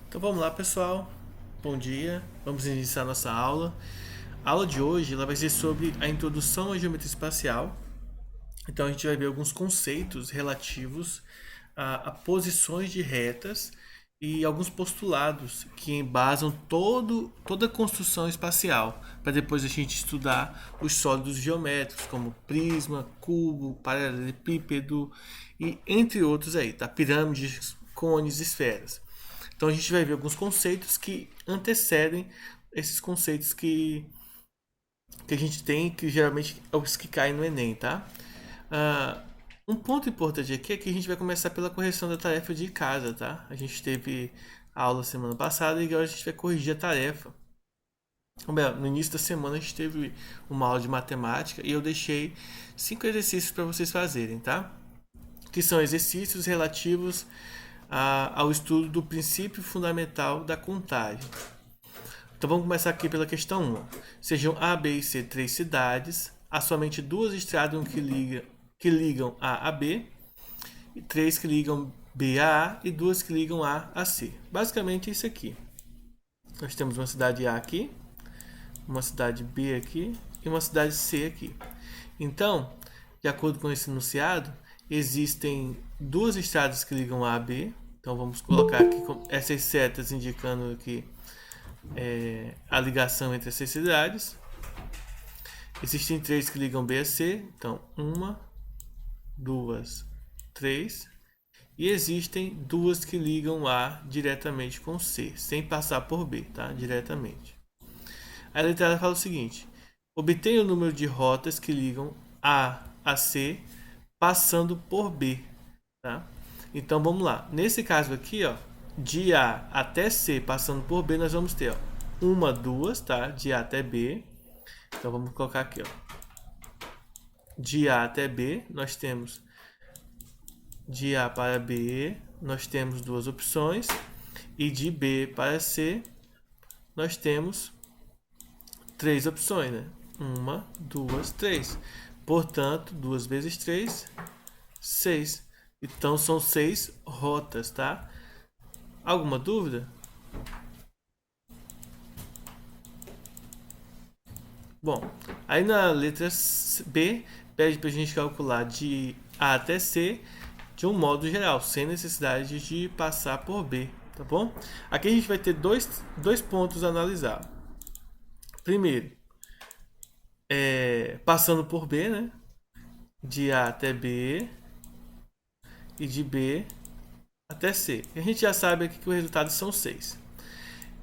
Então vamos lá, pessoal. Bom dia. Vamos iniciar nossa aula. A aula de hoje ela vai ser sobre a introdução à geometria espacial. Então a gente vai ver alguns conceitos relativos a posições de retas e alguns postulados que embasam toda a construção espacial, para depois a gente estudar os sólidos geométricos, como prisma, cubo, paralelepípedo e entre outros aí, tá? Pirâmides, cones, esferas. Então a gente vai ver alguns conceitos que antecedem esses conceitos que a gente tem, que geralmente é os que caem no Enem, tá? Ah, um ponto importante aqui é que a gente vai começar pela correção da tarefa de casa, tá? A gente teve aula semana passada e agora a gente vai corrigir a tarefa. No início da semana a gente teve uma aula de matemática e eu deixei 5 exercícios para vocês fazerem, tá? Que são exercícios relativos ao estudo do princípio fundamental da contagem. Então vamos começar aqui pela questão 1. Sejam A, B e C três cidades, há somente duas estradas que ligam A a B, e três que ligam B a A e duas que ligam A a C. Basicamente isso aqui. Nós temos uma cidade A aqui, uma cidade B aqui e uma cidade C aqui. Então, de acordo com esse enunciado, existem duas estradas que ligam A a B. Então vamos colocar aqui essas setas indicando aqui a ligação entre essas cidades. Existem três que ligam B a C, então uma, duas, três. E existem duas que ligam A diretamente com C, sem passar por B, tá? Diretamente. A letra fala o seguinte: obtenha o número de rotas que ligam A a C passando por B, tá? Então vamos lá. Nesse caso aqui, ó, de A até C passando por B, nós vamos ter, ó, uma, duas, tá? De A até B. Então vamos colocar aqui, ó. De A até B, nós temos de A para B, nós temos duas opções. E de B para C, nós temos três opções, né? Uma, duas, três. Portanto, 2 vezes 3, 6. Então são 6 rotas, tá? Alguma dúvida? Bom, aí na letra B pede para a gente calcular de A até C de um modo geral, sem necessidade de passar por B, tá bom? Aqui a gente vai ter dois pontos a analisar. Primeiro, passando por B, né? De A até B e de B até C. A gente já sabe aqui que o resultado são 6.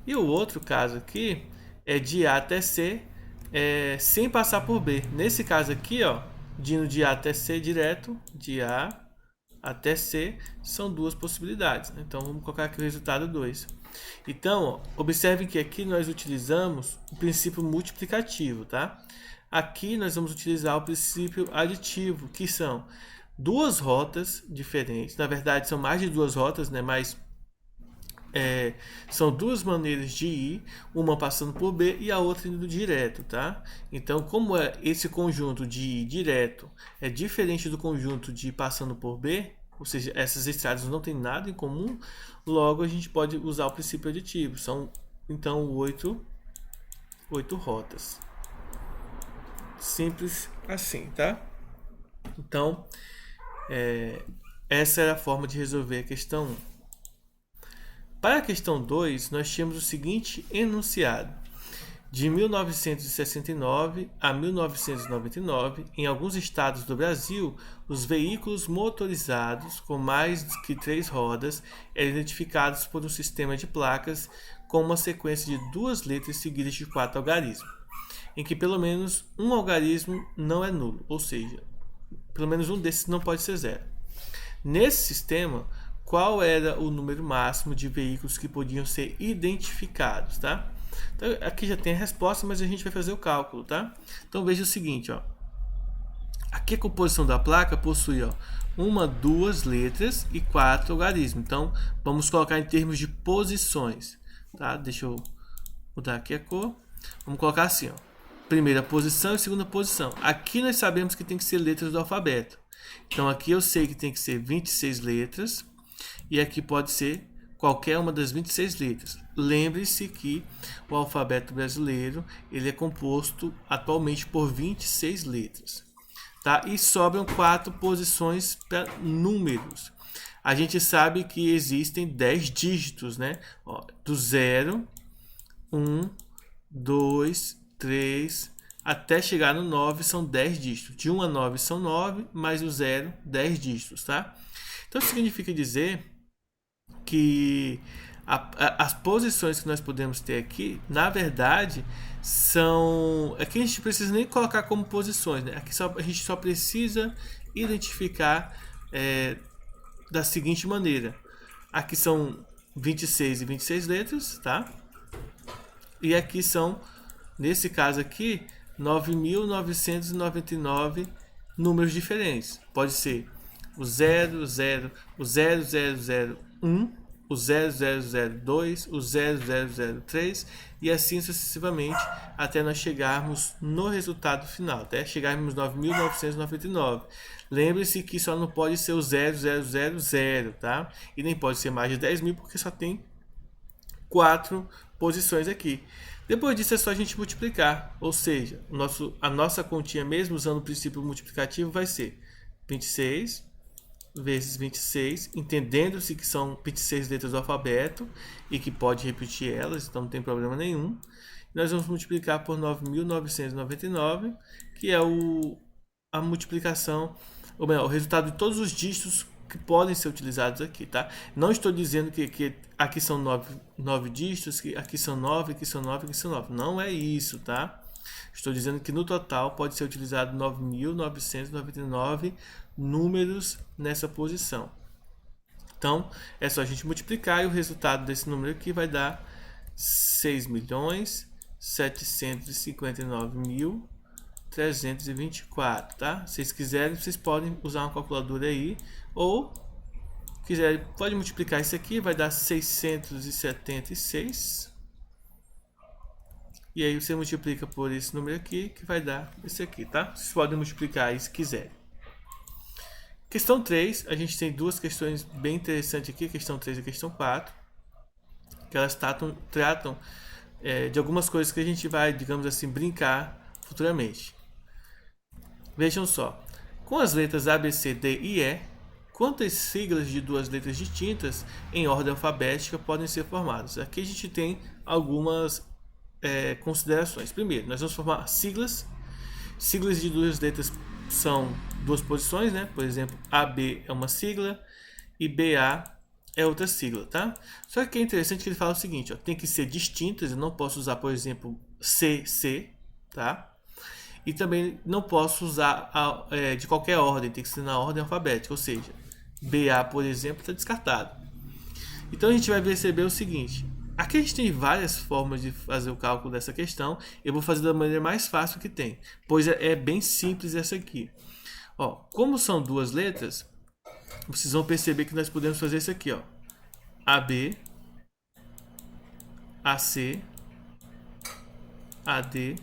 E o outro caso aqui é de A até C sem passar por B. Nesse caso aqui, ó, de A até C direto, de A até C, são duas possibilidades. Então vamos colocar aqui o resultado 2. Então, ó, observem que aqui nós utilizamos o princípio multiplicativo, tá? Aqui nós vamos utilizar o princípio aditivo, que são duas rotas diferentes. Na verdade, são mais de duas rotas, né? Mas são duas maneiras de ir, uma passando por B e a outra indo direto, tá? Então, como esse conjunto de ir direto é diferente do conjunto de ir passando por B, ou seja, essas estradas não têm nada em comum, logo a gente pode usar o princípio aditivo. São, então, oito rotas. Simples assim, tá? Então, essa era a forma de resolver a questão 1. Para a questão 2, nós tínhamos o seguinte enunciado. De 1969 a 1999, em alguns estados do Brasil, os veículos motorizados com mais que 3 rodas eram identificados por um sistema de placas com uma sequência de 2 letras seguidas de 4 algarismos, em que pelo menos um algarismo não é nulo, ou seja, pelo menos um desses não pode ser zero. Nesse sistema, qual era o número máximo de veículos que podiam ser identificados, tá? Então, aqui já tem a resposta, mas a gente vai fazer o cálculo, tá? Então veja o seguinte, ó. Aqui a composição da placa possui, ó, uma, duas letras e 4 algarismos. Então vamos colocar em termos de posições, tá? Deixa eu mudar aqui a cor. Vamos colocar assim, ó. Primeira posição e segunda posição. Aqui nós sabemos que tem que ser letras do alfabeto. Então aqui eu sei que tem que ser 26 letras. E aqui pode ser qualquer uma das 26 letras. Lembre-se que o alfabeto brasileiro ele é composto atualmente por 26 letras. Tá? E sobram 4 posições para números. A gente sabe que existem 10 dígitos, né? Ó, do 0, 1, 2, 3, até chegar no 9 são 10 dígitos. De 1 a 9 são 9, mais o 0, 10 dígitos, tá? Então significa dizer que as posições que nós podemos ter aqui, na verdade, são... Aqui a gente precisa nem colocar como posições, né? Aqui a gente só precisa identificar da seguinte maneira. Aqui são 26 e 26 letras, tá? E aqui são, nesse caso aqui, 9.999 números diferentes. Pode ser o 0, 0, o 0001, o 0002, o 0003 e assim sucessivamente até nós chegarmos no resultado final, até chegarmos 9.999. Lembre-se que só não pode ser o 0000, tá? E nem pode ser mais de 10.000 porque só tem 4 posições aqui. Depois disso é só a gente multiplicar, ou seja, a nossa continha mesmo usando o princípio multiplicativo vai ser 26 vezes 26, entendendo-se que são 26 letras do alfabeto e que pode repetir elas, então não tem problema nenhum. Nós vamos multiplicar por 9.999, que é a multiplicação, ou melhor, o resultado de todos os dígitos que podem ser utilizados aqui, tá? Não estou dizendo que aqui são 9 dígitos, que aqui são 9, aqui são 9, aqui são 9. Não é isso, tá? Estou dizendo que no total pode ser utilizado 9.999 números nessa posição. Então, é só a gente multiplicar e o resultado desse número aqui vai dar 6.759.324, tá? Se vocês quiserem, vocês podem usar uma calculadora aí, ou quiserem, pode multiplicar isso aqui, vai dar 676. E aí você multiplica por esse número aqui, que vai dar esse aqui, tá? Vocês podem multiplicar aí se quiserem. Questão 3, a gente tem duas questões bem interessantes aqui, questão 3 e questão 4, que elas tratam de algumas coisas que a gente vai, digamos assim, brincar futuramente. Vejam só, com as letras A, B, C, D e E, quantas siglas de duas letras distintas em ordem alfabética podem ser formadas? Aqui a gente tem algumas considerações. Primeiro, nós vamos formar siglas. Siglas de duas letras são duas posições, né? Por exemplo, AB é uma sigla e BA é outra sigla, tá? Só que é interessante que ele fala o seguinte, ó, tem que ser distintas, eu não posso usar, por exemplo, CC, tá? E também não posso usar de qualquer ordem, tem que ser na ordem alfabética, ou seja, BA, por exemplo, está descartado. Então a gente vai perceber o seguinte, aqui a gente tem várias formas de fazer o cálculo dessa questão. Eu vou fazer da maneira mais fácil que tem, pois é bem simples essa aqui. Ó, como são duas letras, vocês vão perceber que nós podemos fazer isso aqui, ó. AB, AC, AD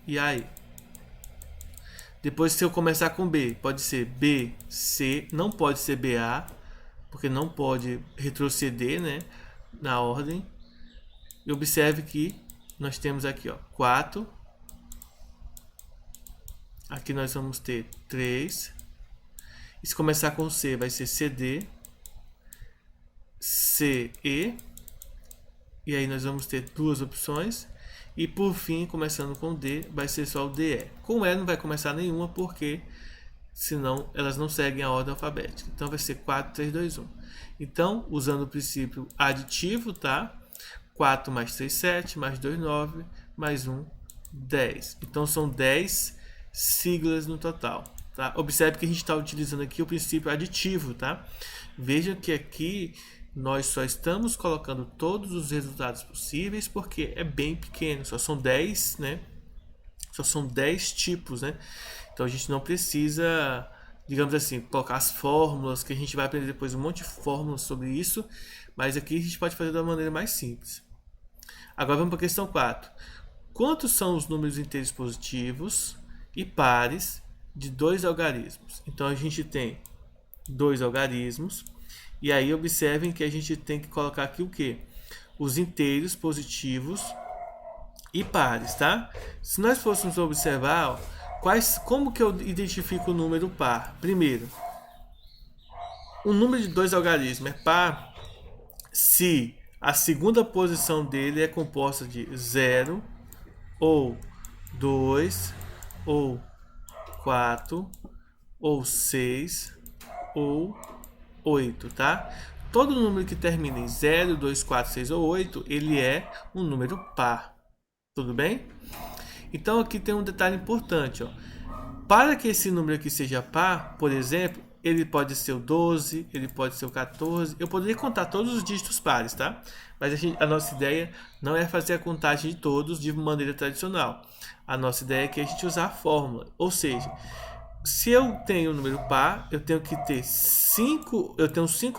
e AE. Depois, se eu começar com B, pode ser B, C, não pode ser BA, porque não pode retroceder, né, na ordem. E observe que nós temos aqui, ó, 4. Aqui nós vamos ter 3. E se começar com C, vai ser CD, CE. E aí nós vamos ter duas opções. E por fim, começando com D, vai ser só o DE. Com E não vai começar nenhuma, porque senão elas não seguem a ordem alfabética. Então vai ser 4, 3, 2, 1. Então, usando o princípio aditivo, tá? 4 mais 3, 7, mais 2, 9, mais 1, 10. Então são 10 siglas no total, tá? Observe que a gente está utilizando aqui o princípio aditivo, tá? Veja que aqui nós só estamos colocando todos os resultados possíveis porque é bem pequeno, só são 10, né? Só são 10 tipos, né? Então a gente não precisa, digamos assim, colocar as fórmulas, que a gente vai aprender depois um monte de fórmulas sobre isso, mas aqui a gente pode fazer da maneira mais simples. Agora vamos para a questão 4. Quantos são os números inteiros positivos e pares de dois algarismos? Então a gente tem dois algarismos E aí observem que a gente tem que colocar aqui o quê? Os inteiros positivos e pares, tá? Se nós fôssemos observar, ó, como que eu identifico o número par? Primeiro, o número de dois algarismos é par se a segunda posição dele é composta de 0, ou 2, ou 4, ou 6, ou 8, tá? Todo número que termina em 0, 2, 4, 6 ou 8, ele é um número par. Tudo bem? Então aqui tem um detalhe importante, ó. Para que esse número aqui seja par, por exemplo, ele pode ser o 12, ele pode ser o 14. Eu poderia contar todos os dígitos pares, tá? Mas a nossa ideia não é fazer a contagem de todos de maneira tradicional. A nossa ideia é que a gente usar a fórmula. Ou seja, se eu tenho um número par, eu tenho que ter 5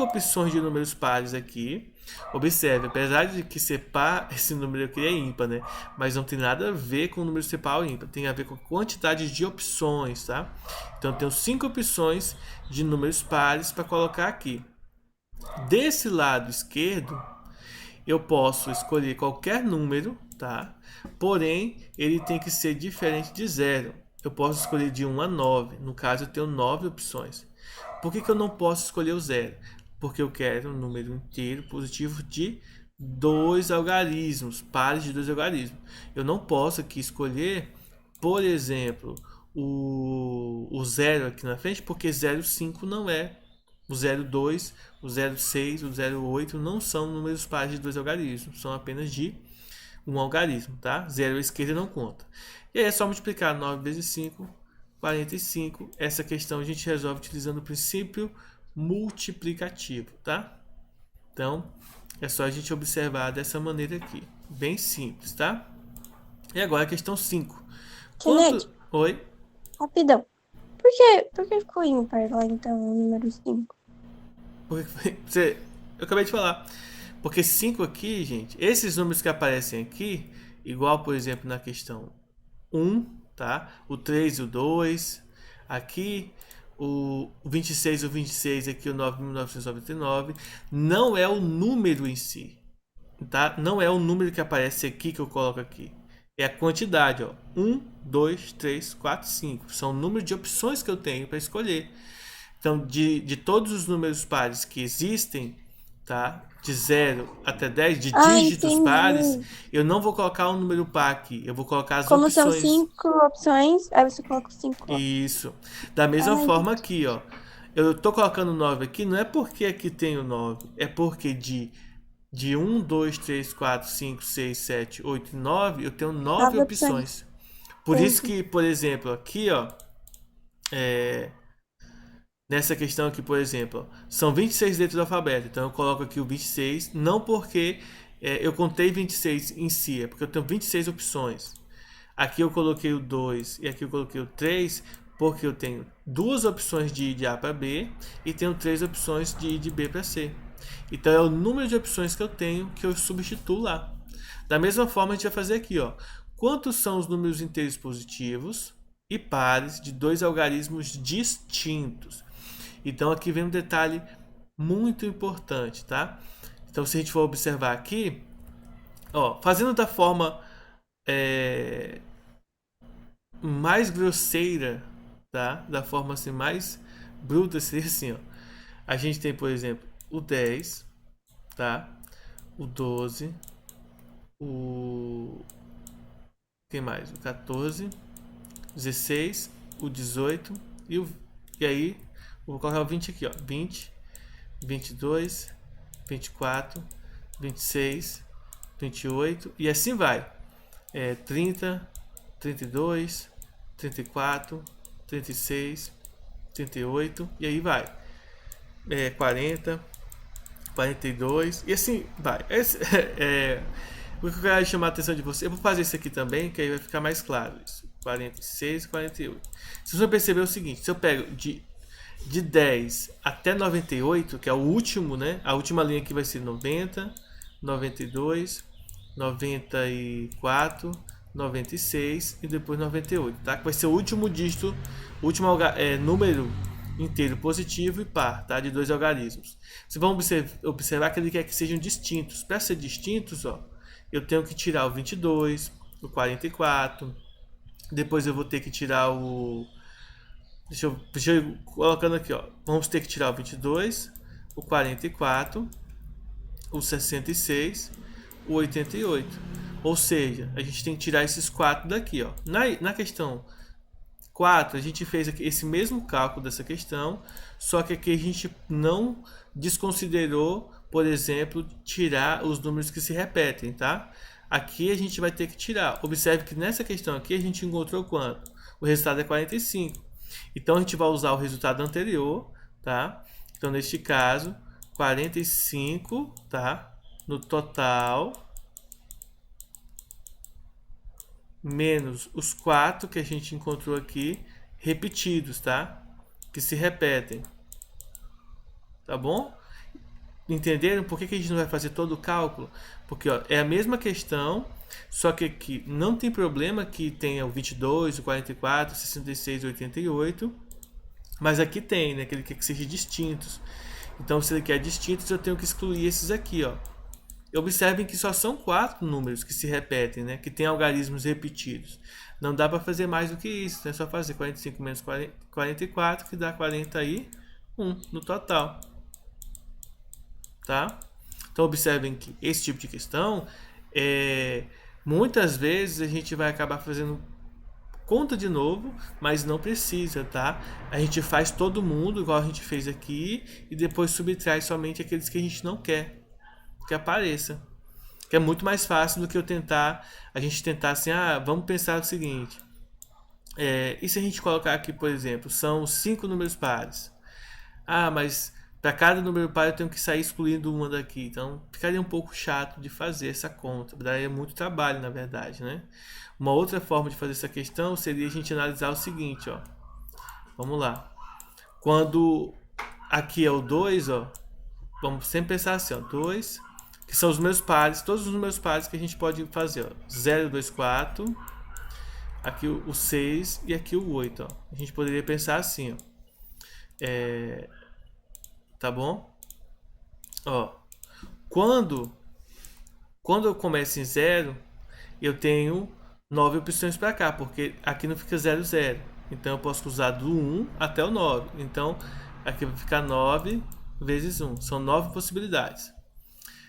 opções de números pares aqui. Observe, apesar de que ser par, esse número aqui é ímpar, né? Mas não tem nada a ver com o número ser par ou ímpar, tem a ver com a quantidade de opções, tá? Então eu tenho 5 opções de números pares para colocar aqui. Desse lado esquerdo, eu posso escolher qualquer número, tá? Porém, ele tem que ser diferente de 0. Eu posso escolher de 1 a 9. No caso, eu tenho 9 opções. Por que eu não posso escolher o 0? Porque eu quero um número inteiro positivo de dois algarismos, pares de dois algarismos. Eu não posso aqui escolher, por exemplo, o 0 aqui na frente, porque 0,5 não é. O 0,2, o 0,6, o 0,8 não são números pares de dois algarismos, são apenas de um algarismo, tá? 0 à esquerda não conta. E aí é só multiplicar 9 vezes 5, 45. Essa questão a gente resolve utilizando o princípio multiplicativo, tá? Então, é só a gente observar dessa maneira aqui. Bem simples, tá? E agora a questão 5. Kennedy, Oi? rapidão. Por que ficou ímpar lá então o número 5? Eu acabei de falar. Porque 5 aqui, gente, esses números que aparecem aqui, igual, por exemplo, na questão 1, tá? O 3 e o 2. Aqui, o 26 e o 26, aqui o 9.999. Não é o número em si, tá? Não é o número que aparece aqui que eu coloco aqui. É a quantidade, ó. 1, 2, 3, 4, 5. São o número de opções que eu tenho para escolher. Então, de todos os números pares que existem, tá? De 0 até 10, de Ah, dígitos pares, entendi. eu não vou colocar um número par aqui. Eu vou colocar as Como são opções. 5 opções, aí você coloca 5 lá. Isso. Da mesma Ah, forma entendi. aqui, ó. Eu tô colocando 9 aqui, não é porque aqui tem o 9, é porque de 1, 2, 3, 4, 5, 6, 7, 8 e 9, eu tenho 9 9 opções. opções. Por isso Entendi. que, por exemplo, aqui, ó, nessa questão aqui, por exemplo, ó, são 26 letras do alfabeto. Então eu coloco aqui o 26, não porque eu contei 26 em si, é porque eu tenho 26 opções. Aqui eu coloquei o 2 e aqui eu coloquei o 3, porque eu tenho duas opções de ir de A para B e tenho três opções de ir de B para C. Então é o número de opções que eu tenho que eu substituo lá. Da mesma forma a gente vai fazer aqui, ó. Quantos são os números inteiros positivos e pares de dois algarismos distintos? Então aqui vem um detalhe muito importante, tá? Então se a gente for observar aqui, ó, fazendo da forma mais grosseira, tá? Da forma assim mais bruta seria assim, ó. A gente tem, por exemplo, o 10, tá? O 12, o quem mais? O 14, 16, o 18 e aí vou colocar o 20 aqui, ó. 20, 22, 24, 26, 28 e assim vai. 30, 32, 34, 36, 38 e aí vai. 40, 42 e assim vai. O que eu quero chamar a atenção de você, eu vou fazer isso aqui também, que aí vai ficar mais claro isso. 46 e 48. Vocês vão perceber o seguinte, se eu pego de 10 até 98, que é o último, né? A última linha aqui vai ser 90, 92, 94, 96 e depois 98, tá? Que vai ser o último dígito, o último número inteiro positivo e par, tá? De dois algarismos. Vocês vão observar que ele quer que sejam distintos. Para ser distintos, ó, eu tenho que tirar o 22, o 44. Depois eu vou ter que tirar o... Deixa eu ir colocando aqui, ó. Vamos ter que tirar o 22, o 44, o 66, o 88. Ou seja, a gente tem que tirar esses 4 daqui, ó. Na questão 4, a gente fez aqui esse mesmo cálculo dessa questão, só que aqui a gente não desconsiderou, por exemplo, tirar os números que se repetem, tá? Aqui a gente vai ter que tirar. Observe que nessa questão aqui a gente encontrou quanto? O resultado é 45. Então a gente vai usar o resultado anterior, tá? Então neste caso, 45, tá? No total, menos os 4 que a gente encontrou aqui repetidos, tá? Que se repetem. Tá bom? Entenderam por que a gente não vai fazer todo o cálculo? Porque ó, é a mesma questão, só que aqui não tem problema que tenha o 22, o 44, o 66 e o 88, mas aqui tem, né? Que ele quer que sejam distintos. Então, se ele quer distintos, eu tenho que excluir esses aqui, ó. Observem que só são 4 números que se repetem, né? Que tem algarismos repetidos. Não dá para fazer mais do que isso, é só fazer 45 menos 44, que dá 41 no total. Tá? Então observem que esse tipo de questão, muitas vezes a gente vai acabar fazendo conta de novo, mas não precisa, tá? A gente faz todo mundo, igual a gente fez aqui, e depois subtrai somente aqueles que a gente não quer que apareça. Que é muito mais fácil do que a gente tentar assim, vamos pensar o seguinte, e se a gente colocar aqui, por exemplo, são 5 números pares. Mas para cada número par eu tenho que sair excluindo uma daqui. Então ficaria um pouco chato de fazer essa conta. Daria muito trabalho, na verdade, né? Uma outra forma de fazer essa questão seria a gente analisar o seguinte, ó. Vamos lá. Quando aqui é o 2, ó. Vamos sempre pensar assim, ó. 2, que são os meus pares, todos os meus pares que a gente pode fazer, ó. 0, 2, 4. Aqui o 6 e aqui o 8, ó. A gente poderia pensar assim, ó. Tá bom? Ó, quando eu começo em 0, eu tenho 9 opções para cá, porque aqui não fica 0, 0. Então eu posso usar do 1 até o 9. Então aqui vai ficar 9 vezes 1. São 9 possibilidades.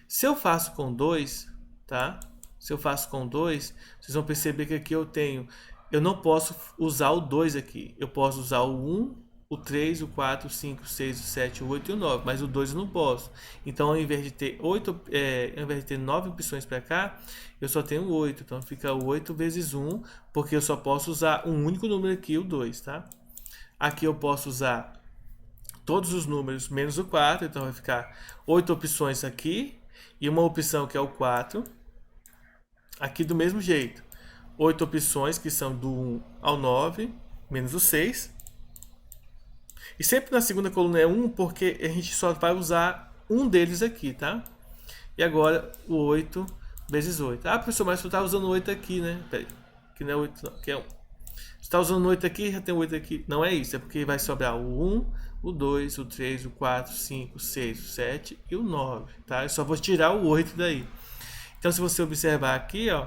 Se eu faço com 2, tá? Se eu faço com 2, vocês vão perceber que aqui eu não posso usar o 2 aqui. Eu posso usar o 1, o 3, o 4, o 5, o 6, o 7, o 8 e o 9, mas o 2 eu não posso. Então, ao invés de ter 9 opções para cá, eu só tenho 8. Então, fica 8 vezes 1, porque eu só posso usar um único número aqui, o 2, tá? Aqui eu posso usar todos os números menos o 4, então vai ficar 8 opções aqui e uma opção que é o 4. Aqui do mesmo jeito, 8 opções que são do 1 ao 9, menos o 6. E sempre na segunda coluna é 1, porque a gente só vai usar um deles aqui, tá? E agora o 8 vezes 8. Professor, mas você está usando 8 aqui, né? Peraí, que não é 8 não, que é 1. Você está usando 8 aqui, já tem 8 aqui. Não é isso, é porque vai sobrar o 1, o 2, o 3, o 4, o 5, o 6, o 7 e o 9, tá? Eu só vou tirar o 8 daí. Então, se você observar aqui, ó,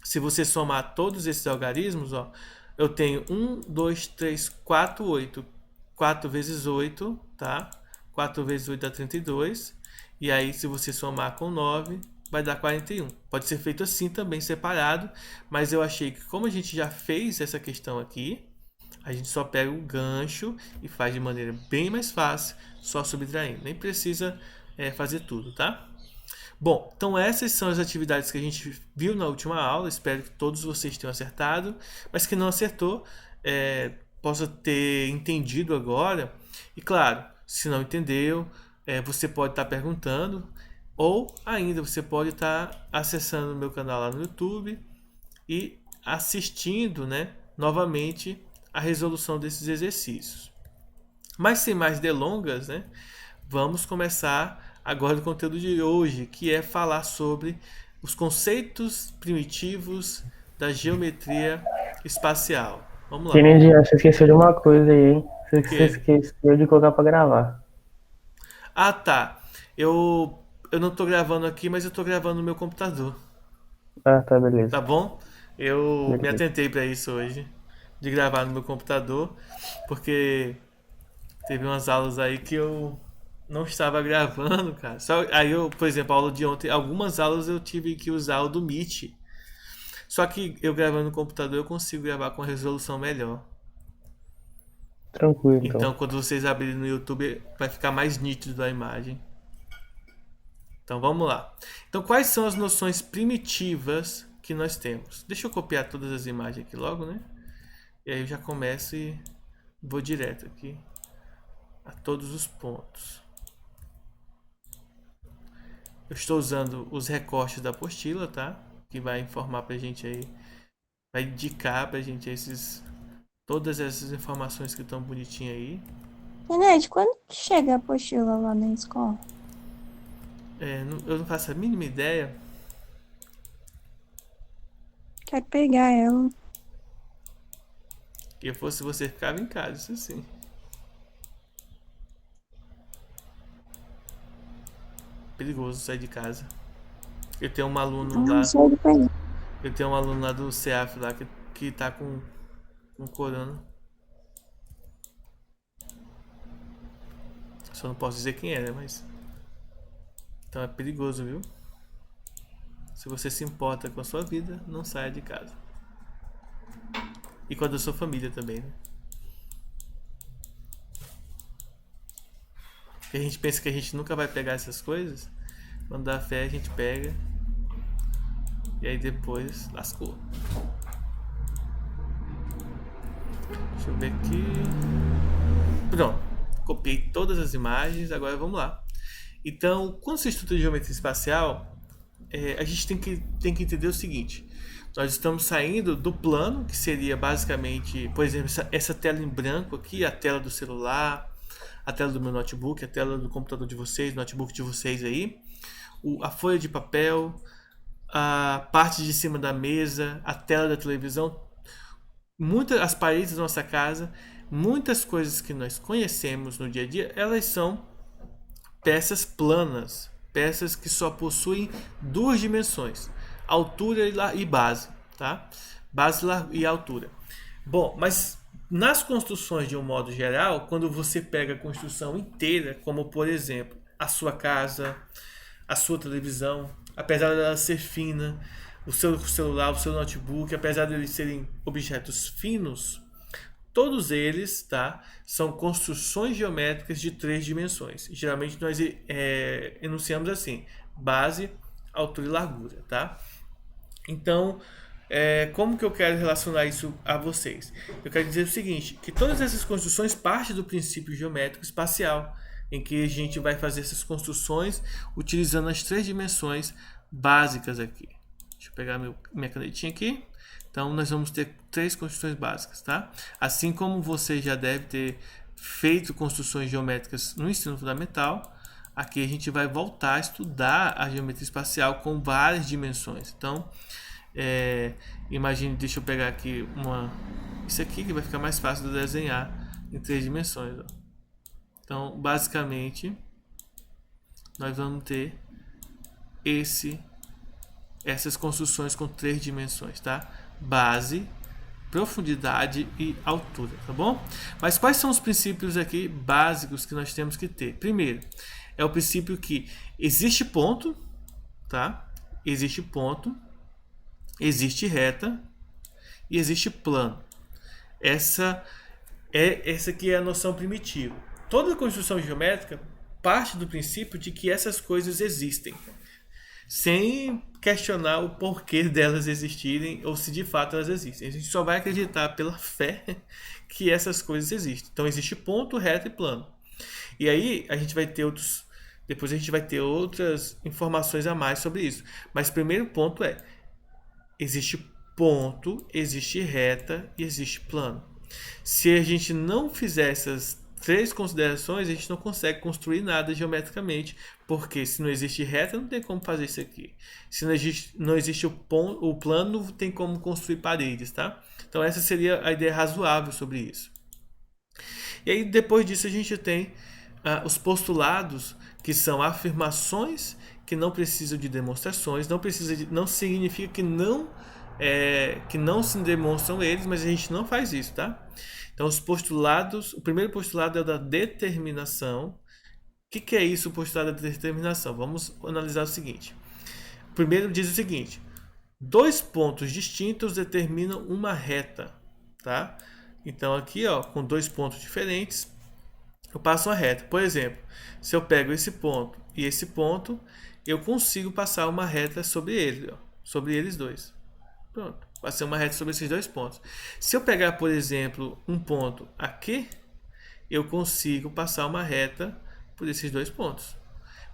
se você somar todos esses algarismos, ó, eu tenho 1, 2, 3, 4, 8. 4 vezes 8, tá? 4 vezes 8 dá 32. E aí, se você somar com 9, vai dar 41. Pode ser feito assim também, separado. Mas eu achei que, como a gente já fez essa questão aqui, a gente só pega o gancho e faz de maneira bem mais fácil, só subtraindo. Nem precisa fazer tudo, tá? Bom, então essas são as atividades que a gente viu na última aula. Espero que todos vocês tenham acertado. Mas que não acertou, possa ter entendido agora. E claro, se não entendeu, você pode estar perguntando, ou ainda você pode estar acessando o meu canal lá no YouTube e assistindo, né, novamente a resolução desses exercícios. Mas sem mais delongas, né, vamos começar agora o conteúdo de hoje, que é falar sobre os conceitos primitivos da geometria espacial. Vamos lá. Kennedy, você esqueceu de uma coisa aí, hein? O Você quê? esqueceu de colocar pra gravar. Ah, tá. Eu não tô gravando aqui, mas eu tô gravando no meu computador. Ah, tá, Tá beleza. bom? Eu me Beleza. atentei pra isso hoje, de gravar no meu computador, porque teve umas aulas aí que eu não estava gravando, cara. Só, aí eu, por exemplo, a aula de ontem, algumas aulas eu tive que usar o do Meet. Só que eu gravando no computador eu consigo gravar com resolução melhor. Tranquilo, Então, então. quando vocês abrirem no YouTube, vai ficar mais nítido a imagem. Então, vamos lá. Então, quais são as noções primitivas que nós temos? Deixa eu copiar todas as imagens aqui logo, né? E aí eu já começo e vou direto aqui a todos os pontos. Eu estou usando os recortes da apostila, tá? Que vai informar pra gente aí, vai indicar pra gente todas essas informações que estão bonitinhas aí. Renete, quando que chega a apostila lá na escola? Eu não faço a mínima ideia. Quero pegar ela. Que eu fosse você ficava em casa, isso sim. Perigoso sair de casa. Eu tenho um aluno Não lá, sei de pegar. eu tenho um aluno lá do CEAF lá que tá com corona. Só não posso dizer quem é, né? Mas. Então é perigoso, viu? Se você se importa com a sua vida, não saia de casa. E com a da sua família também, né? Porque a gente pensa que a gente nunca vai pegar essas coisas. Quando dá fé, a gente pega. E aí depois lascou. Deixa eu ver aqui. Pronto. Copiei todas as imagens, agora vamos lá. Então, quando se estuda geometria espacial, a gente tem que entender o seguinte: nós estamos saindo do plano, que seria basicamente, por exemplo, essa tela em branco aqui, a tela do celular, a tela do meu notebook, a tela do computador de vocês, notebook de vocês aí, a folha de papel, a parte de cima da mesa, a tela da televisão, muitas as paredes da nossa casa, muitas coisas que nós conhecemos no dia a dia, elas são peças planas, peças que só possuem duas dimensões, altura e base, tá? Base e altura. Bom, mas nas construções de um modo geral, quando você pega a construção inteira, como por exemplo a sua casa, a sua televisão, apesar dela ser fina, o seu celular, o seu notebook, apesar de eles serem objetos finos, todos eles, tá, são construções geométricas de três dimensões. Geralmente nós enunciamos assim: base, altura e largura, tá? Então, como que eu quero relacionar isso a vocês? Eu quero dizer o seguinte, que todas essas construções partem do princípio geométrico espacial, em que a gente vai fazer essas construções utilizando as três dimensões básicas aqui. Deixa eu pegar minha canetinha aqui. Então, nós vamos ter três construções básicas, tá? Assim como você já deve ter feito construções geométricas no ensino fundamental, aqui a gente vai voltar a estudar a geometria espacial com várias dimensões. Então, imagine, deixa eu pegar aqui isso aqui que vai ficar mais fácil de desenhar em três dimensões. Ó. Então, basicamente, nós vamos ter essas construções com três dimensões, tá? Base, profundidade e altura, tá bom? Mas quais são os princípios aqui básicos que nós temos que ter? Primeiro, é o princípio que existe ponto, tá? Existe ponto, existe reta e existe plano. Essa aqui é a noção primitiva. Toda construção geométrica parte do princípio de que essas coisas existem, sem questionar o porquê delas existirem ou se de fato elas existem. A gente só vai acreditar pela fé que essas coisas existem. Então existe ponto, reta e plano. E aí a gente vai ter depois a gente vai ter outras informações a mais sobre isso. Mas o primeiro ponto existe ponto, existe reta e existe plano. Se a gente não fizer essas três considerações, a gente não consegue construir nada geometricamente, porque se não existe reta, não tem como fazer isso aqui. Se não existe o plano, não tem como construir paredes, tá? Então essa seria a ideia razoável sobre isso. E aí depois disso a gente tem os postulados, que são afirmações que não precisam de demonstrações, não significa que não se demonstram eles, mas a gente não faz isso, tá? Então os postulados, o primeiro postulado é o da determinação. O que é isso, o postulado da determinação? Vamos analisar o seguinte. Primeiro diz o seguinte: dois pontos distintos determinam uma reta, tá? Então aqui, ó, com dois pontos diferentes, eu passo uma reta. Por exemplo, se eu pego esse ponto e esse ponto, eu consigo passar uma reta sobre ele, ó, sobre eles dois. Pronto, passei uma reta sobre esses dois pontos. Se eu pegar, por exemplo, um ponto aqui, eu consigo passar uma reta por esses dois pontos.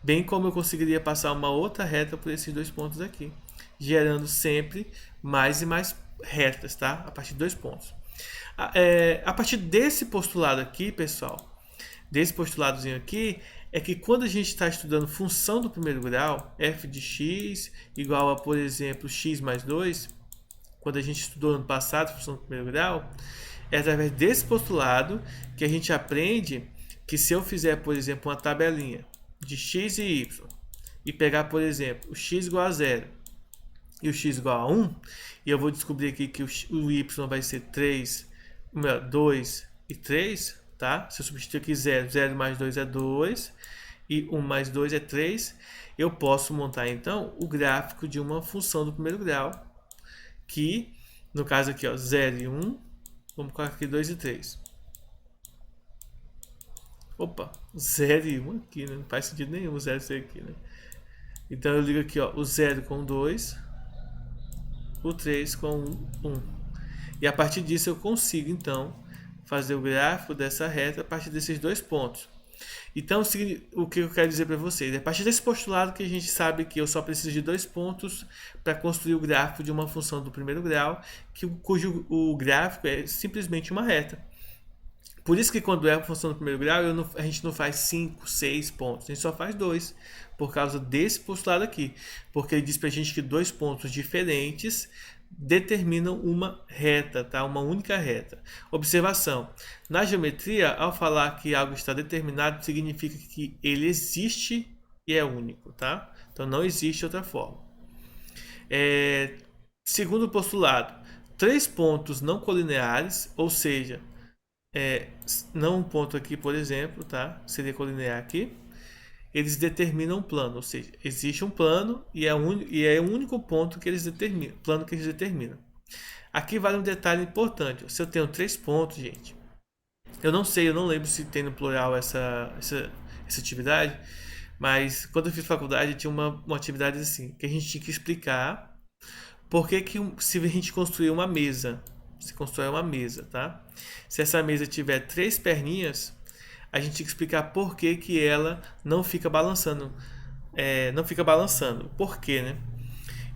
Bem como eu conseguiria passar uma outra reta por esses dois pontos aqui, gerando sempre mais e mais retas, tá? A partir de dois pontos. A partir desse postulado aqui, pessoal, desse postuladozinho aqui, é que quando a gente está estudando função do primeiro grau, f de x igual a, por exemplo, x mais 2, quando a gente estudou ano passado função do primeiro grau, é através desse postulado que a gente aprende que se eu fizer, por exemplo, uma tabelinha de x e y e pegar, por exemplo, o x igual a 0 e o x igual a 1, e eu vou descobrir aqui que o y vai ser 3, 2 e 3, tá? Se eu substituir aqui 0, 0 mais 2 é 2 e 1 mais 2 é 3, eu posso montar então o gráfico de uma função do primeiro grau, que no caso aqui, ó, 0 e 1, vamos colocar aqui 2 e 3. Opa, 0 e 1 aqui, né? Não faz sentido nenhum o 0 ser aqui, né? Então eu ligo aqui, ó, o 0 com 2, o 3 com 1. E a partir disso eu consigo, então, fazer o gráfico dessa reta a partir desses dois pontos. Então, o que eu quero dizer para vocês? É a partir desse postulado que a gente sabe que eu só preciso de dois pontos para construir o gráfico de uma função do primeiro grau, cujo o gráfico é simplesmente uma reta. Por isso que quando é a função do primeiro grau, a gente não faz 5, 6 pontos, a gente só faz 2, por causa desse postulado aqui. Porque ele diz pra gente que dois pontos diferentes determinam uma reta, tá? Uma única reta. Observação: na geometria, ao falar que algo está determinado, significa que ele existe e é único, tá? Então não existe outra forma. Segundo postulado, três pontos não colineares, ou seja, não um ponto aqui, por exemplo, tá? Seria colinear aqui. Eles determinam um plano, ou seja, existe um plano e é o único ponto que eles determinam, plano que eles determinam. Aqui vale um detalhe importante. Se eu tenho três pontos, gente, eu não lembro se tem no plural essa atividade, mas quando eu fiz faculdade tinha uma atividade assim, que a gente tinha que explicar por que se a gente construir uma mesa, se constrói uma mesa, tá? Se essa mesa tiver três perninhas, a gente tem que explicar por que ela não fica balançando. Não fica balançando. Por quê, né?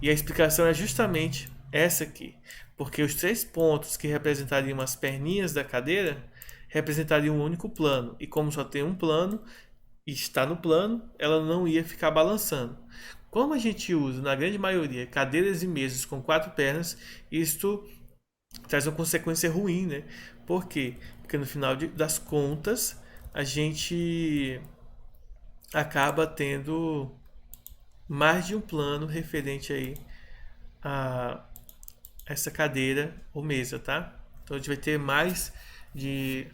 E a explicação é justamente essa aqui. Porque os três pontos que representariam as perninhas da cadeira representariam um único plano. E como só tem um plano, e está no plano, ela não ia ficar balançando. Como a gente usa, na grande maioria, cadeiras e mesas com quatro pernas, isto traz uma consequência ruim, né? Por quê? Porque no final das contas, a gente acaba tendo mais de um plano referente aí a essa cadeira ou mesa, tá? Então a gente vai ter mais de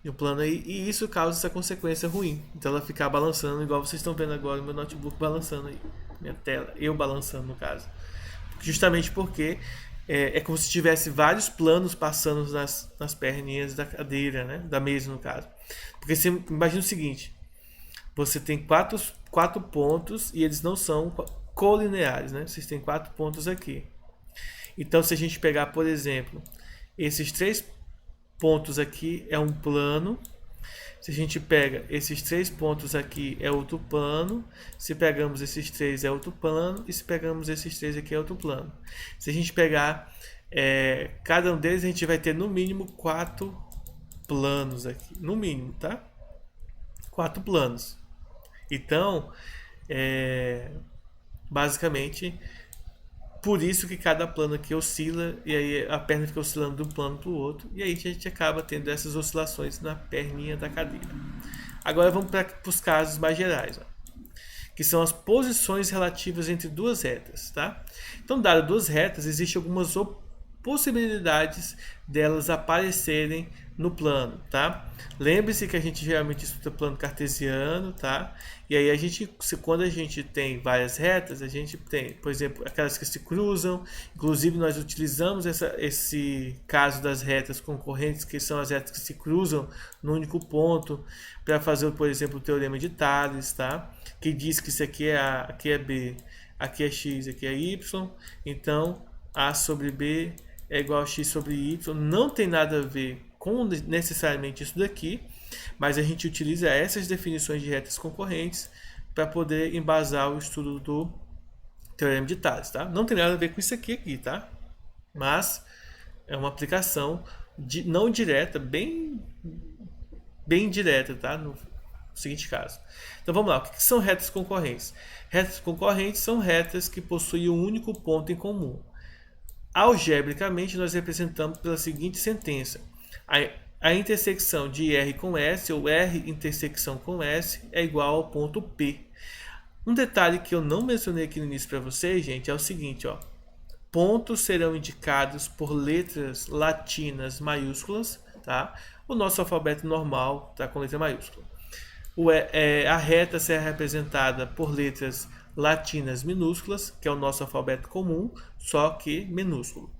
um plano aí e isso causa essa consequência ruim. Então ela ficar balançando, igual vocês estão vendo agora o meu notebook balançando aí, minha tela, eu balançando no caso. Justamente porque é como se tivesse vários planos passando nas perninhas da cadeira, né? Da mesa no caso. Porque você imagina o seguinte: você tem quatro pontos e eles não são colineares, né? Vocês têm 4 pontos aqui. Então, se a gente pegar, por exemplo, esses 3 pontos aqui é um plano. Se a gente pega esses 3 pontos aqui é outro plano. Se pegamos esses 3 é outro plano. E se pegamos esses 3 aqui é outro plano. Se a gente pegar cada um deles, a gente vai ter no mínimo 4 planos aqui. No mínimo, tá? 4 planos. Então, basicamente, Por isso que cada plano aqui oscila, e aí a perna fica oscilando de um plano para o outro, e aí a gente acaba tendo essas oscilações na perninha da cadeira. Agora vamos para os casos mais gerais, ó, que são as posições relativas entre duas retas. Tá? Então, dado duas retas, existem algumas possibilidades delas aparecerem no plano, tá? Lembre-se que a gente geralmente estuda plano cartesiano, tá? E aí quando a gente tem várias retas, a gente tem, por exemplo, aquelas que se cruzam. Inclusive nós utilizamos esse caso das retas concorrentes, que são as retas que se cruzam no único ponto, para fazer, por exemplo, o teorema de Tales, tá? Que diz que isso aqui é A, aqui é B, aqui é X, aqui é Y. Então A sobre B é igual a X sobre Y. Não tem nada a ver com necessariamente isso daqui, mas a gente utiliza essas definições de retas concorrentes para poder embasar o estudo do teorema de Tales, tá? Não tem nada a ver com isso aqui, tá? Mas é uma aplicação não direta, bem direta, tá? No seguinte caso. Então vamos lá, o que são retas concorrentes? Retas concorrentes são retas que possuem um único ponto em comum. Algebricamente, nós representamos pela seguinte sentença: a intersecção de R com S, ou R intersecção com S, é igual ao ponto P. Um detalhe que eu não mencionei aqui no início para vocês, gente, é o seguinte, ó. Pontos serão indicados por letras latinas maiúsculas, tá? O nosso alfabeto normal está com letra maiúscula. A reta será representada por letras latinas minúsculas, que é o nosso alfabeto comum, só que minúsculo.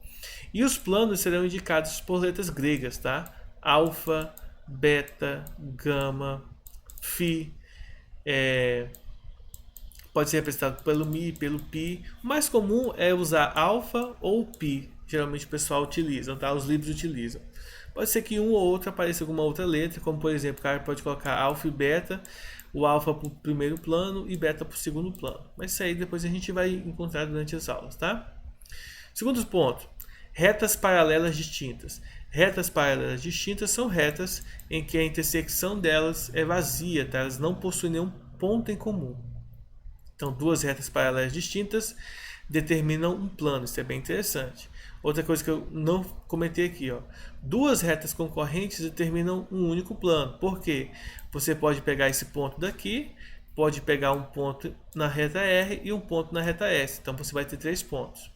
E os planos serão indicados por letras gregas, tá? Alfa, beta, gama, φ. Pode ser representado pelo Mi, pelo Pi. O mais comum é usar alfa ou Pi. Geralmente o pessoal utiliza, tá? Os livros utilizam. Pode ser que um ou outro apareça alguma outra letra, como por exemplo, o cara pode colocar alfa e beta, o alfa para o primeiro plano e beta para o segundo plano. Mas isso aí depois a gente vai encontrar durante as aulas, tá? Segundo ponto, retas paralelas distintas. Retas paralelas distintas são retas em que a intersecção delas é vazia, tá? Elas não possuem nenhum ponto em comum. Então, duas retas paralelas distintas determinam um plano. Isso é bem interessante. Outra coisa que eu não comentei aqui, ó. Duas retas concorrentes determinam um único plano. Por quê? Você pode pegar esse ponto daqui, pode pegar um ponto na reta R e um ponto na reta S. Então, você vai ter 3 pontos.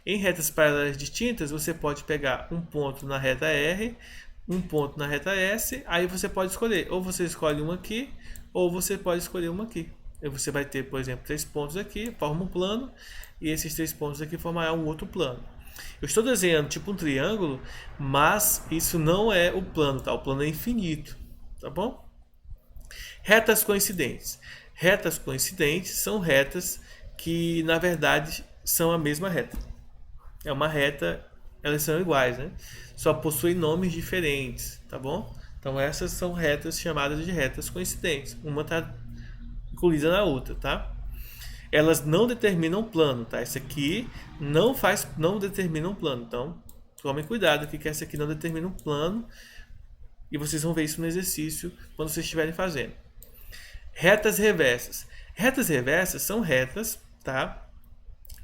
Em retas paralelas distintas, você pode pegar um ponto na reta R, um ponto na reta S, aí você pode escolher. Ou você escolhe um aqui, ou você pode escolher uma aqui. Aí você vai ter, por exemplo, 3 pontos aqui, forma um plano, e esses 3 pontos aqui formarão um outro plano. Eu estou desenhando tipo um triângulo, mas isso não é o plano, tá? O plano é infinito, tá bom? Retas coincidentes. Retas coincidentes são retas que, na verdade, são a mesma reta. É uma reta, elas são iguais, né? Só possuem nomes diferentes, tá bom? Então essas são retas chamadas de retas coincidentes. Uma está incluída na outra, tá? Elas não determinam plano, tá? Essa aqui não determina um plano. Então, tomem cuidado aqui que essa aqui não determina um plano. E vocês vão ver isso no exercício quando vocês estiverem fazendo. Retas reversas. Retas reversas são retas, tá?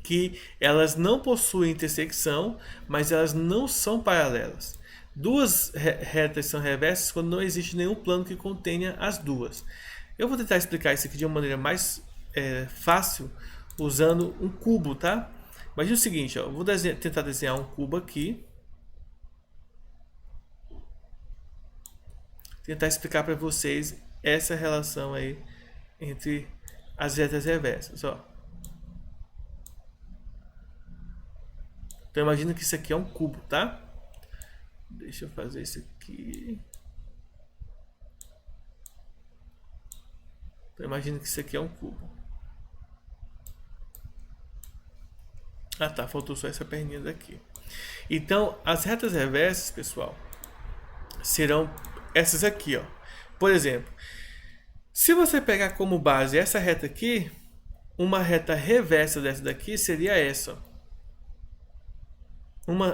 Que elas não possuem intersecção, mas elas não são paralelas. Duas retas são reversas quando não existe nenhum plano que contenha as duas. Eu vou tentar explicar isso aqui de uma maneira mais fácil, usando um cubo, tá? Imagina o seguinte, ó, eu vou tentar desenhar um cubo aqui. Tentar explicar para vocês essa relação aí entre as retas reversas, ó. Então imagina que isso aqui é um cubo, tá? Deixa eu fazer isso aqui. Então imagina que isso aqui é um cubo. Ah tá, faltou só essa perninha daqui. Então as retas reversas, pessoal, serão essas aqui, ó. Por exemplo, se você pegar como base essa reta aqui, uma reta reversa dessa daqui seria essa, ó.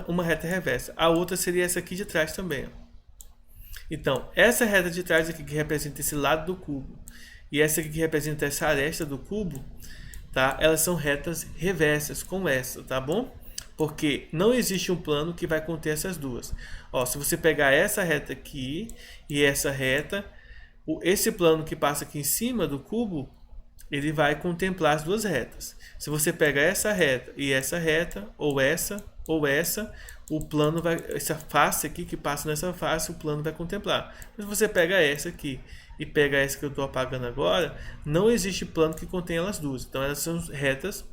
Uma reta reversa. A outra seria essa aqui de trás também, ó. Então, essa reta de trás aqui que representa esse lado do cubo e essa aqui que representa essa aresta do cubo, tá? Elas são retas reversas, como essa, tá bom? Porque não existe um plano que vai conter essas duas. Ó, se você pegar essa reta aqui e essa reta, esse plano que passa aqui em cima do cubo, ele vai contemplar as duas retas. Se você pega essa reta e essa reta, ou essa, o plano vai, essa face aqui que passa nessa face, o plano vai contemplar. Mas se você pega essa aqui e pega essa que eu estou apagando agora, não existe plano que contenha elas duas. Então elas são retas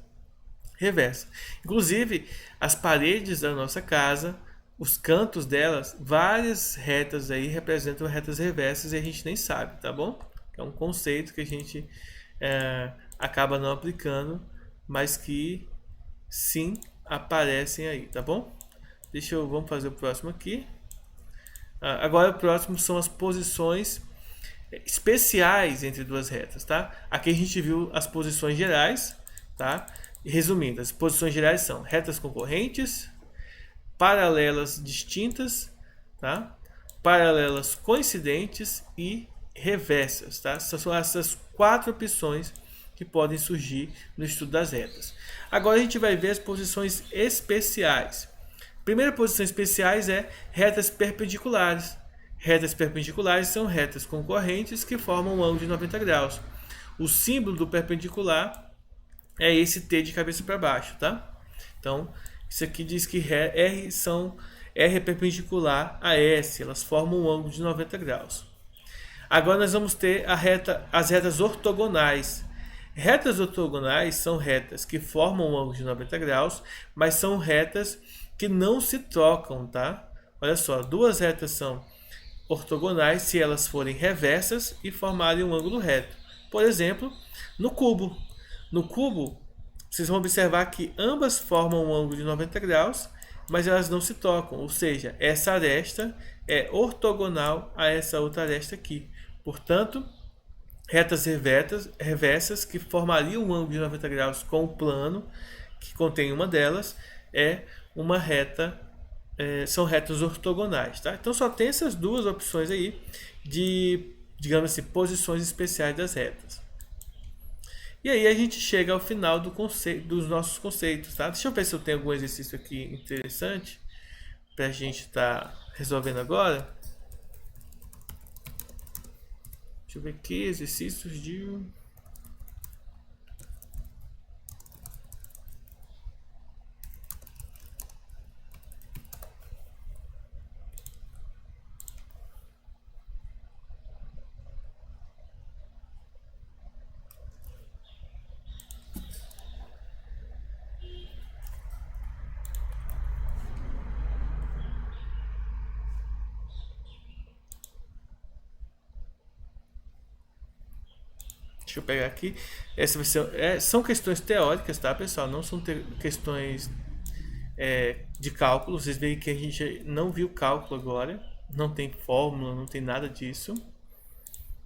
reversas. Inclusive, as paredes da nossa casa, os cantos delas, várias retas aí representam retas reversas e a gente nem sabe, tá bom? É um conceito que a gente acaba não aplicando, mas que sim aparecem aí, tá bom? Vamos fazer o próximo aqui. Agora o próximo são as posições especiais entre duas retas, tá? Aqui a gente viu as posições gerais, tá? Resumindo, as posições gerais são retas concorrentes, paralelas distintas, tá? Paralelas coincidentes e reversas, tá? São essas 4 opções que podem surgir no estudo das retas. Agora a gente vai ver as posições especiais. Primeira posição especiais é retas perpendiculares. Retas perpendiculares são retas concorrentes que formam um ângulo de 90 graus. O símbolo do perpendicular é esse T de cabeça para baixo, tá? Então, isso aqui diz que R é perpendicular a S, elas formam um ângulo de 90 graus. Agora nós vamos ter as retas ortogonais. Retas ortogonais são retas que formam um ângulo de 90 graus, mas são retas que não se trocam, tá? Olha só, duas retas são ortogonais se elas forem reversas e formarem um ângulo reto. Por exemplo, no cubo. No cubo, vocês vão observar que ambas formam um ângulo de 90 graus, mas elas não se tocam. Ou seja, essa aresta é ortogonal a essa outra aresta aqui. Portanto, retas reversas que formariam um ângulo de 90 graus com o plano que contém uma delas são retas ortogonais, tá? Então só tem essas duas opções aí de, digamos assim, posições especiais das retas. E aí a gente chega ao final dos nossos conceitos, tá? Deixa eu ver se eu tenho algum exercício aqui interessante para a gente estar resolvendo agora. Deixa eu ver aqui, exercícios de... Deixa eu pegar aqui. Essa vai ser, são questões teóricas, tá, pessoal? Não são questões de cálculo. Vocês veem que a gente não viu cálculo agora. Não tem fórmula, não tem nada disso.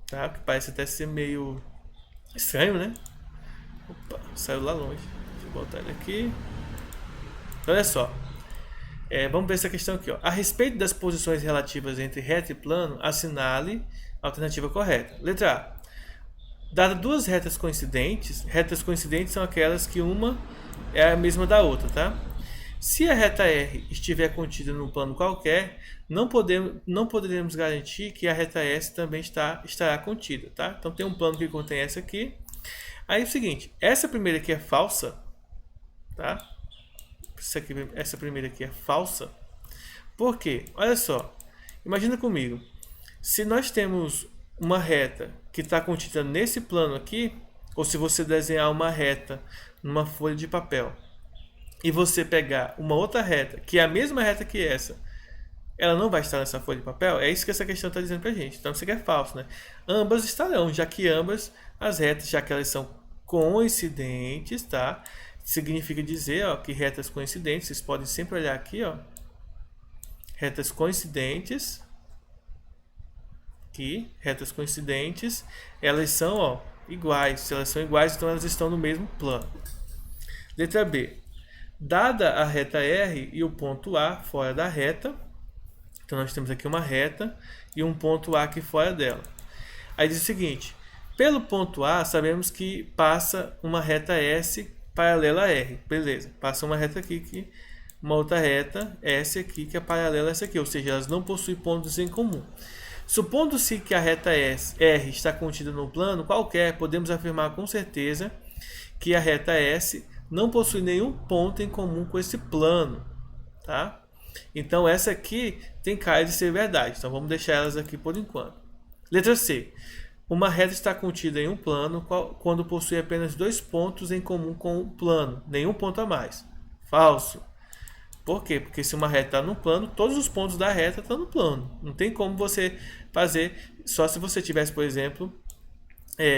Tá? Que parece até ser meio estranho, né? Opa, saiu lá longe. Deixa eu botar ele aqui. Olha só. Vamos ver essa questão aqui. Ó. A respeito das posições relativas entre reto e plano, assinale a alternativa correta. Letra A. Dada duas retas coincidentes são aquelas que uma é a mesma da outra, tá? Se a reta R estiver contida num plano qualquer, não poderemos garantir que a reta S também estará contida, tá? Então tem um plano que contém essa aqui. Aí é o seguinte, essa primeira aqui é falsa, tá? Essa primeira aqui é falsa. Por quê? Olha só, imagina comigo, se nós temos uma reta que está contida nesse plano aqui, ou se você desenhar uma reta numa folha de papel e você pegar uma outra reta, que é a mesma reta que essa, ela não vai estar nessa folha de papel? É isso que essa questão está dizendo para a gente. Então isso aqui é falso, né? Ambas estarão, já que ambas as retas, já que elas são coincidentes, tá? Significa dizer, ó, que retas coincidentes, vocês podem sempre olhar aqui, ó, retas coincidentes. Aqui, retas coincidentes, elas são, ó, iguais. Se elas são iguais, então elas estão no mesmo plano. Letra B. Dada a reta R e o ponto A fora da reta, então nós temos aqui uma reta e um ponto A aqui fora dela. Aí diz o seguinte, Pelo ponto A, sabemos que passa uma reta S paralela a R. Beleza, passa uma reta aqui, uma outra reta S aqui, que é paralela a essa aqui. Ou seja, elas não possuem pontos em comum. Supondo-se que a reta R está contida num plano qualquer, podemos afirmar com certeza que a reta S não possui nenhum ponto em comum com esse plano. Tá? Então, essa aqui tem cara de ser verdade. Então, vamos deixar elas aqui por enquanto. Letra C. Uma reta está contida em um plano quando possui apenas 2 pontos em comum com o plano, nenhum ponto a mais. Falso. Por quê? Porque se uma reta está no plano, todos os pontos da reta estão no plano. Não tem como você fazer, só se você tivesse, por exemplo,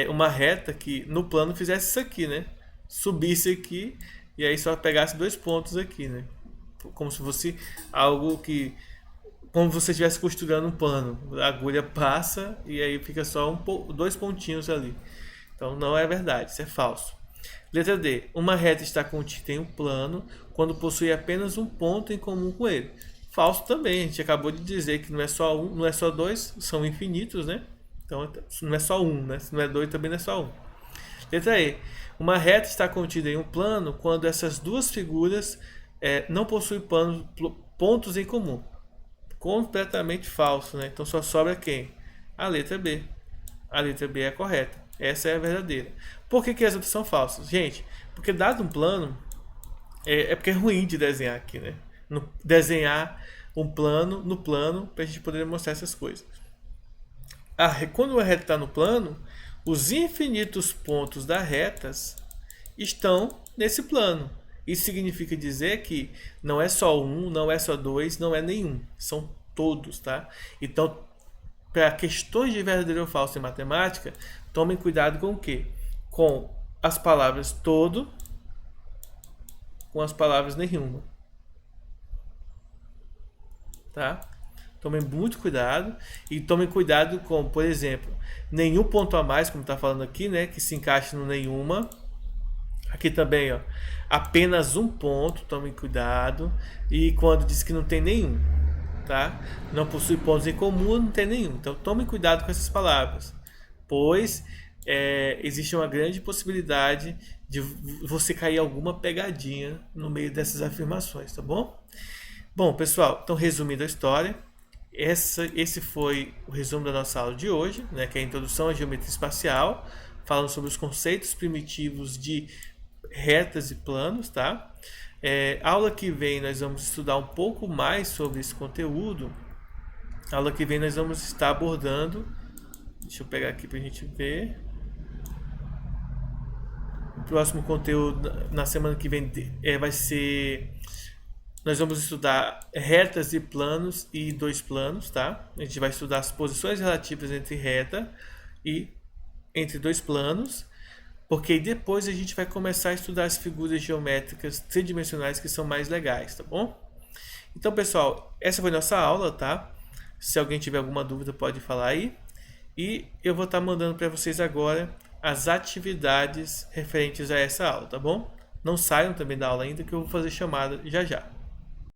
uma reta que no plano fizesse isso aqui, né? Subisse aqui e aí só pegasse 2 pontos aqui, né? Como se fosse algo que... Como se você estivesse costurando um pano. A agulha passa e aí fica só 2 pontinhos ali. Então não é verdade, isso é falso. Letra D. Uma reta está contida em um plano quando possui apenas um ponto em comum com ele. Falso também. A gente acabou de dizer que não é só um, não é só 2, são infinitos, né? Então não é só 1, né? Se não é 2, também não é só 1. Letra E. Uma reta está contida em um plano quando essas duas figuras não possuem pontos em comum. Completamente falso, né? Então só sobra quem? A letra B. A letra B é a correta. Essa é a verdadeira. Por que as outras são falsas? Gente, porque dado um plano, porque é ruim de desenhar aqui, né? Desenhar um plano no plano para a gente poder mostrar essas coisas. Quando a reta está no plano, os infinitos pontos das retas estão nesse plano. Isso significa dizer que não é só 1, não é só 2, não é nenhum. São todos, tá? Então, para questões de verdadeiro ou falso em matemática, tomem cuidado com o quê? Com as palavras todo, com as palavras nenhuma. Tá? Tomem muito cuidado. E tomem cuidado com, por exemplo, nenhum ponto a mais, como está falando aqui, né? Que se encaixe no nenhuma. Aqui também, ó, apenas um ponto, tomem cuidado. E quando diz que não tem nenhum, tá? Não possui pontos em comum, não tem nenhum. Então tomem cuidado com essas palavras, pois existe uma grande possibilidade de você cair alguma pegadinha no meio dessas afirmações, tá bom? Bom, pessoal, então resumindo a história, esse foi o resumo da nossa aula de hoje, né, que é a introdução à geometria espacial, falando sobre os conceitos primitivos de retas e planos, tá? Aula que vem nós vamos estudar um pouco mais sobre esse conteúdo. Aula que vem nós vamos estar abordando, deixa eu pegar aqui pra gente ver. O próximo conteúdo na semana que vem vai ser, nós vamos estudar retas e planos e 2 planos, tá? A gente vai estudar as posições relativas entre reta e entre 2 planos. Porque depois a gente vai começar a estudar as figuras geométricas tridimensionais que são mais legais, tá bom? Então, pessoal, essa foi nossa aula, tá? Se alguém tiver alguma dúvida, pode falar aí. E eu vou estar mandando para vocês agora as atividades referentes a essa aula, tá bom? Não saiam também da aula ainda, que eu vou fazer chamada já já.